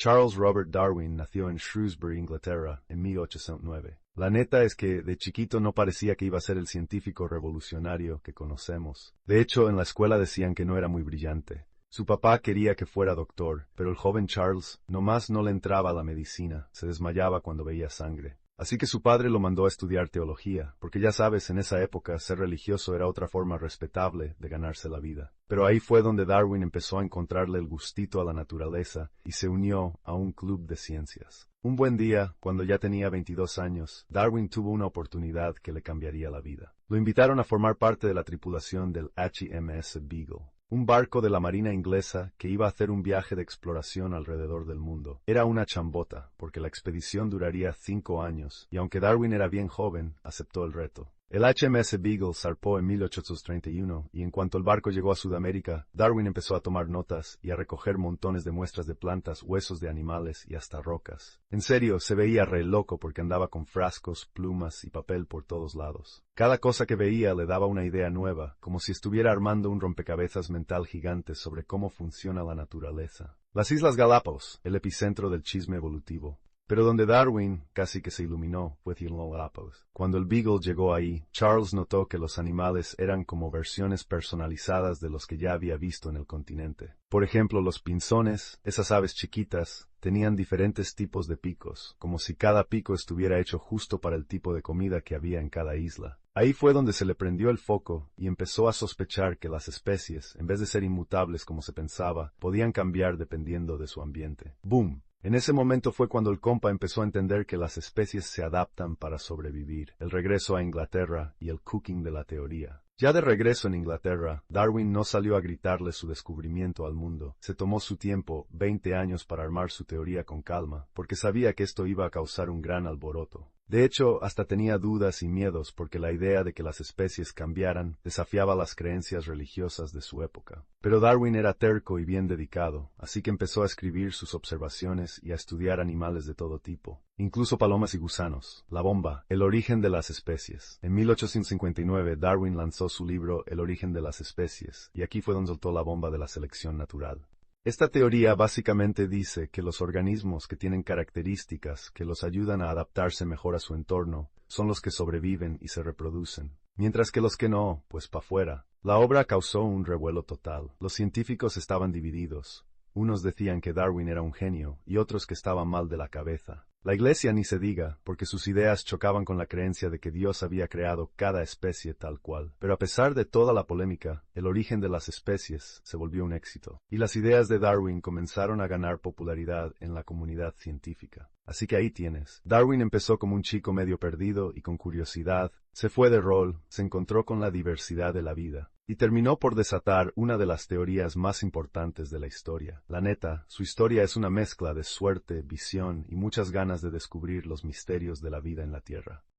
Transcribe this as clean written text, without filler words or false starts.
Charles Robert Darwin nació en Shrewsbury, Inglaterra, en 1809. La neta es que de chiquito no parecía que iba a ser el científico revolucionario que conocemos. De hecho, en la escuela decían que no era muy brillante. Su papá quería que fuera doctor, pero el joven Charles nomás no le entraba a la medicina, se desmayaba cuando veía sangre. Así que su padre lo mandó a estudiar teología, porque ya sabes, en esa época ser religioso era otra forma respetable de ganarse la vida. Pero ahí fue donde Darwin empezó a encontrarle el gustito a la naturaleza y se unió a un club de ciencias. Un buen día, cuando ya tenía 22 años, Darwin tuvo una oportunidad que le cambiaría la vida. Lo invitaron a formar parte de la tripulación del HMS Beagle, un barco de la Marina inglesa que iba a hacer un viaje de exploración alrededor del mundo. Era una chambota, porque la expedición duraría 5 años, y aunque Darwin era bien joven, aceptó el reto. El HMS Beagle zarpó en 1831, y en cuanto el barco llegó a Sudamérica, Darwin empezó a tomar notas y a recoger montones de muestras de plantas, huesos de animales y hasta rocas. En serio, se veía re loco porque andaba con frascos, plumas y papel por todos lados. Cada cosa que veía le daba una idea nueva, como si estuviera armando un rompecabezas mental gigante sobre cómo funciona la naturaleza. Las Islas Galápagos, el epicentro del chisme evolutivo. Pero donde Darwin casi que se iluminó fue en los Galápagos. Cuando el Beagle llegó ahí, Charles notó que los animales eran como versiones personalizadas de los que ya había visto en el continente. Por ejemplo, los pinzones, esas aves chiquitas, tenían diferentes tipos de picos, como si cada pico estuviera hecho justo para el tipo de comida que había en cada isla. Ahí fue donde se le prendió el foco y empezó a sospechar que las especies, en vez de ser inmutables como se pensaba, podían cambiar dependiendo de su ambiente. ¡Boom! En ese momento fue cuando el compa empezó a entender que las especies se adaptan para sobrevivir, el regreso a Inglaterra y el cooking de la teoría. Ya de regreso en Inglaterra, Darwin no salió a gritarle su descubrimiento al mundo. Se tomó su tiempo, 20 años, para armar su teoría con calma, porque sabía que esto iba a causar un gran alboroto. De hecho, hasta tenía dudas y miedos porque la idea de que las especies cambiaran desafiaba las creencias religiosas de su época. Pero Darwin era terco y bien dedicado, así que empezó a escribir sus observaciones y a estudiar animales de todo tipo, incluso palomas y gusanos. La bomba, el origen de las especies. En 1859, Darwin lanzó su libro El origen de las especies, y aquí fue donde soltó la bomba de la selección natural. Esta teoría básicamente dice que los organismos que tienen características que los ayudan a adaptarse mejor a su entorno son los que sobreviven y se reproducen, mientras que los que no, pues pa' fuera. La obra causó un revuelo total. Los científicos estaban divididos. Unos decían que Darwin era un genio y otros que estaba mal de la cabeza. La Iglesia ni se diga, porque sus ideas chocaban con la creencia de que Dios había creado cada especie tal cual. Pero a pesar de toda la polémica, el origen de las especies se volvió un éxito, y las ideas de Darwin comenzaron a ganar popularidad en la comunidad científica. Así que ahí tienes. Darwin empezó como un chico medio perdido y con curiosidad, se fue de rol, se encontró con la diversidad de la vida, y terminó por desatar una de las teorías más importantes de la historia. La neta, su historia es una mezcla de suerte, visión y muchas ganas de descubrir los misterios de la vida en la Tierra.